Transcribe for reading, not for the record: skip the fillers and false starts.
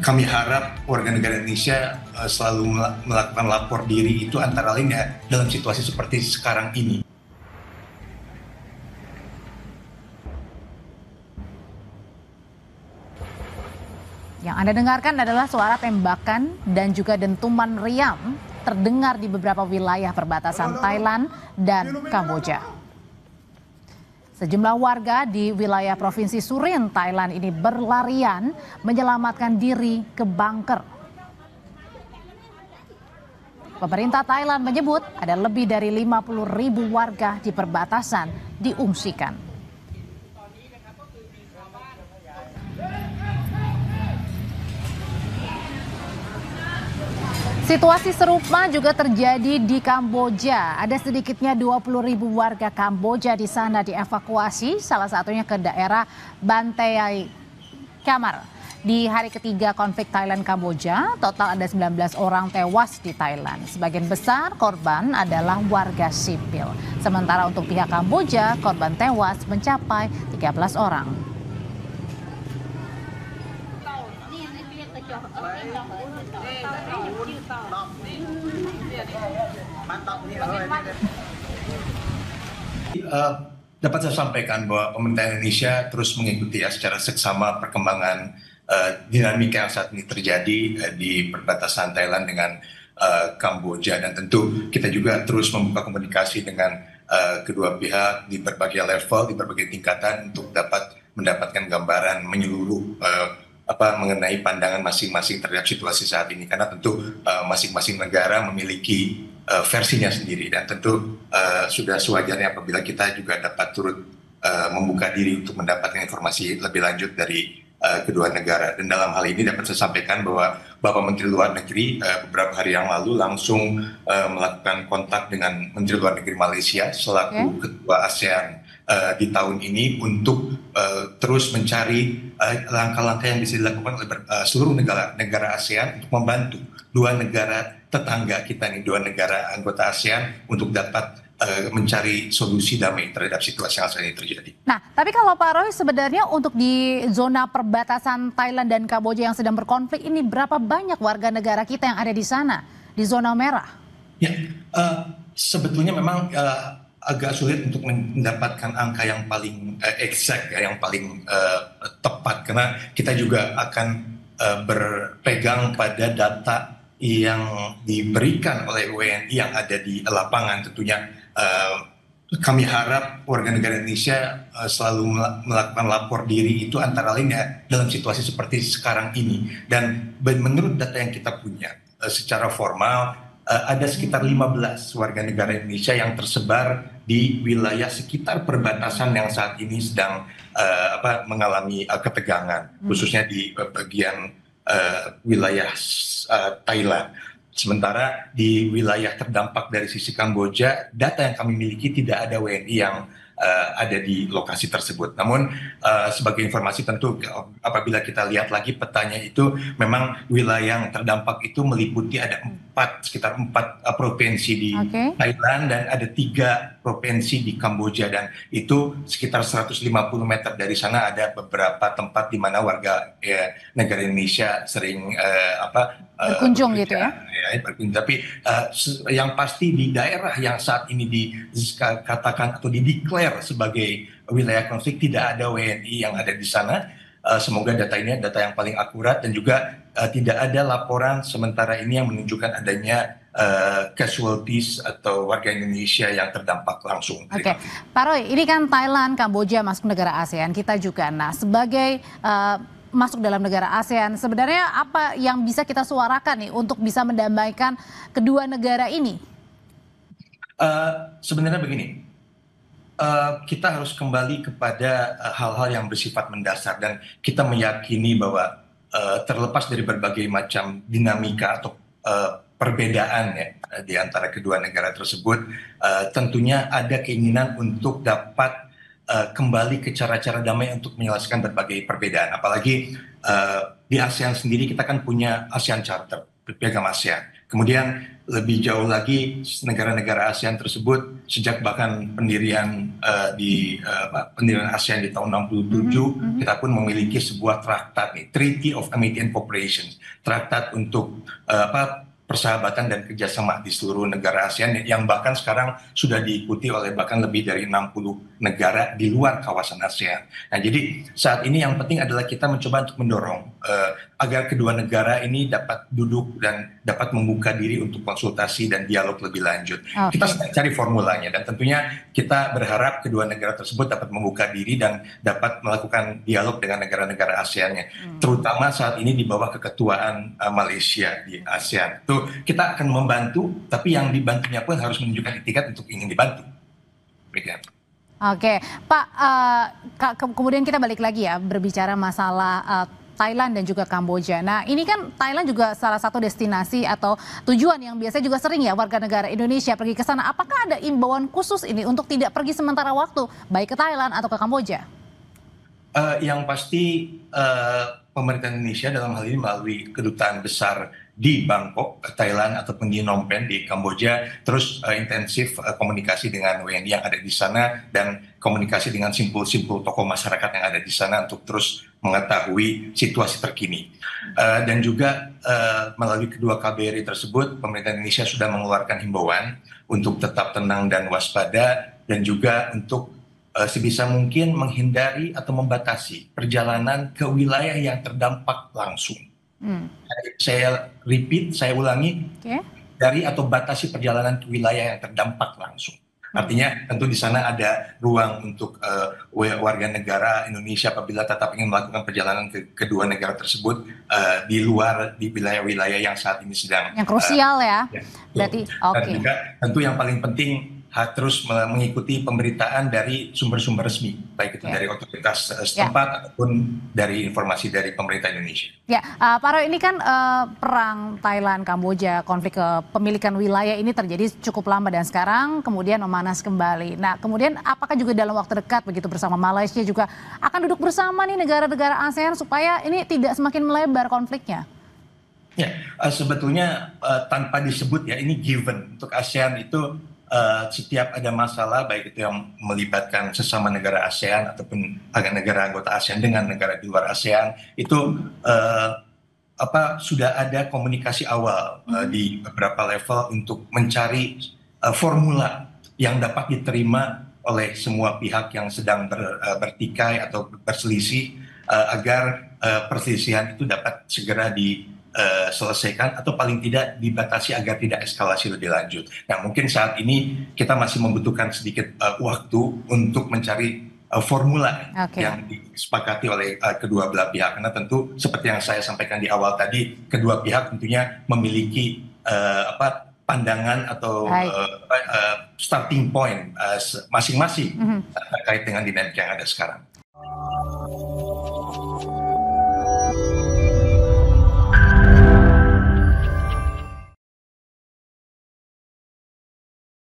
Kami harap warga negara Indonesia selalu melakukan lapor diri itu antara lain ya dalam situasi seperti sekarang ini. Yang Anda dengarkan adalah suara tembakan dan juga dentuman meriam terdengar di beberapa wilayah perbatasan Thailand dan Kamboja. Sejumlah warga di wilayah Provinsi Surin, Thailand ini berlarian menyelamatkan diri ke bunker. Pemerintah Thailand menyebut ada lebih dari 50.000 warga di perbatasan diungsikan. Situasi serupa juga terjadi di Kamboja. Ada sedikitnya 20.000 warga Kamboja di sana dievakuasi, salah satunya ke daerah Banteay Kamar. Di hari ketiga konflik Thailand-Kamboja, total ada 19 orang tewas di Thailand. Sebagian besar korban adalah warga sipil. Sementara untuk pihak Kamboja, korban tewas mencapai 13 orang. Dapat saya sampaikan bahwa pemerintah Indonesia terus mengikuti secara seksama perkembangan dinamika yang saat ini terjadi di perbatasan Thailand dengan Kamboja, dan tentu kita juga terus membuka komunikasi dengan kedua pihak di berbagai level, di berbagai tingkatan untuk dapat mendapatkan gambaran menyeluruh mengenai pandangan masing-masing terhadap situasi saat ini, karena tentu masing-masing negara memiliki versinya sendiri, dan tentu sudah sewajarnya apabila kita juga dapat turut membuka diri untuk mendapatkan informasi lebih lanjut dari kedua negara. Dan dalam hal ini dapat saya sampaikan bahwa Bapak Menteri Luar Negeri beberapa hari yang lalu langsung melakukan kontak dengan Menteri Luar Negeri Malaysia selaku Ketua ASEAN di tahun ini untuk terus mencari langkah-langkah yang bisa dilakukan oleh seluruh negara ASEAN untuk membantu dua negara tetangga kita nih, dua negara anggota ASEAN untuk dapat mencari solusi damai terhadap situasi yang saat ini terjadi. Nah, tapi kalau Pak Roy, sebenarnya untuk di zona perbatasan Thailand dan Kamboja yang sedang berkonflik ini, berapa banyak warga negara kita yang ada di sana, di zona merah? Ya, sebetulnya memang agak sulit untuk mendapatkan angka yang paling exact, yang paling tepat, karena kita juga akan berpegang pada data yang diberikan oleh WNI yang ada di lapangan. Tentunya kami harap warga negara Indonesia selalu melakukan lapor diri itu antara lain ya dalam situasi seperti sekarang ini. Dan menurut data yang kita punya secara formal ada sekitar 15 warga negara Indonesia yang tersebar di wilayah sekitar perbatasan yang saat ini sedang mengalami ketegangan, khususnya di bagian wilayah Thailand. Sementara di wilayah terdampak dari sisi Kamboja, data yang kami miliki tidak ada WNI yang ada di lokasi tersebut. Namun sebagai informasi tentu apabila kita lihat lagi petanya itu memang wilayah yang terdampak itu meliputi ada sekitar 4 provinsi di Thailand dan ada 3 provinsi di Kamboja, dan itu sekitar 150 meter dari sana ada beberapa tempat di mana warga negara Indonesia sering berkunjung gitu ya. Tapi yang pasti di daerah yang saat ini dikatakan atau dideklar sebagai wilayah konflik tidak ada WNI yang ada di sana. Semoga data ini data yang paling akurat, dan juga tidak ada laporan sementara ini yang menunjukkan adanya casualties atau warga Indonesia yang terdampak langsung. Oke, Pak Roy, ini kan Thailand, Kamboja masuk negara ASEAN, kita juga. Nah, sebagai masuk dalam negara ASEAN, sebenarnya apa yang bisa kita suarakan nih untuk bisa mendamaikan kedua negara ini? Sebenarnya begini, kita harus kembali kepada hal-hal yang bersifat mendasar, dan kita meyakini bahwa terlepas dari berbagai macam dinamika atau perbedaan ya di antara kedua negara tersebut, tentunya ada keinginan untuk dapat kembali ke cara-cara damai untuk menyelesaikan berbagai perbedaan. Apalagi di ASEAN sendiri kita kan punya ASEAN Charter, piagam ASEAN. Kemudian lebih jauh lagi negara-negara ASEAN tersebut sejak bahkan pendirian pendirian ASEAN di tahun 67 kita pun memiliki sebuah traktat nih, Treaty of Amity and Cooperation, traktat untuk persahabatan dan kerjasama di seluruh negara ASEAN yang bahkan sekarang sudah diikuti oleh bahkan lebih dari 60 negara di luar kawasan ASEAN. Nah, jadi saat ini yang penting adalah kita mencoba untuk mendorong agar kedua negara ini dapat duduk dan dapat membuka diri untuk konsultasi dan dialog lebih lanjut. Okay. Kita sedang cari formulanya dan tentunya kita berharap kedua negara tersebut dapat membuka diri dan dapat melakukan dialog dengan negara-negara ASEAN-nya, terutama saat ini di bawah keketuaan Malaysia di ASEAN. Itu kita akan membantu, tapi yang dibantunya pun harus menunjukkan itikat untuk ingin dibantu. Oke, Pak, kemudian kita balik lagi ya berbicara masalah Thailand dan juga Kamboja. Nah, ini kan Thailand juga salah satu destinasi atau tujuan yang biasanya juga sering ya warga negara Indonesia pergi ke sana. Apakah ada imbauan khusus ini untuk tidak pergi sementara waktu, baik ke Thailand atau ke Kamboja? Yang pasti pemerintah Indonesia dalam hal ini melalui kedutaan besar di Bangkok, Thailand ataupun di Phnom Penh di Kamboja terus intensif komunikasi dengan WNI yang ada di sana dan komunikasi dengan simpul-simpul tokoh masyarakat yang ada di sana untuk terus mengetahui situasi terkini. Dan juga melalui kedua KBRI tersebut pemerintah Indonesia sudah mengeluarkan himbauan untuk tetap tenang dan waspada dan juga untuk sebisa mungkin menghindari atau membatasi perjalanan ke wilayah yang terdampak langsung. Saya repeat, saya ulangi, dari atau batasi perjalanan ke wilayah yang terdampak langsung. Artinya tentu di sana ada ruang untuk warga negara Indonesia apabila tetap ingin melakukan perjalanan ke kedua negara tersebut di luar di wilayah-wilayah yang saat ini sedang yang krusial ya. Berarti Dan juga tentu yang paling penting terus mengikuti pemberitaan dari sumber-sumber resmi, baik itu dari otoritas setempat ataupun dari informasi dari pemerintah Indonesia. Ya, Pak Roy, ini kan perang Thailand, Kamboja, konflik kepemilikan wilayah ini terjadi cukup lama dan sekarang kemudian memanas kembali. Nah, kemudian apakah juga dalam waktu dekat begitu bersama Malaysia juga akan duduk bersama nih negara-negara ASEAN supaya ini tidak semakin melebar konfliknya? Ya, sebetulnya tanpa disebut ya, ini given untuk ASEAN itu setiap ada masalah baik itu yang melibatkan sesama negara ASEAN ataupun negara anggota ASEAN dengan negara di luar ASEAN itu sudah ada komunikasi awal di beberapa level untuk mencari formula yang dapat diterima oleh semua pihak yang sedang bertikai atau berselisih agar perselisihan itu dapat segera diselesaikan atau paling tidak dibatasi agar tidak eskalasi lebih lanjut. Nah, mungkin saat ini kita masih membutuhkan sedikit waktu untuk mencari formula yang disepakati oleh kedua belah pihak. Karena tentu seperti yang saya sampaikan di awal tadi, kedua pihak tentunya memiliki pandangan atau starting point masing-masing terkait dengan dinamika yang ada sekarang.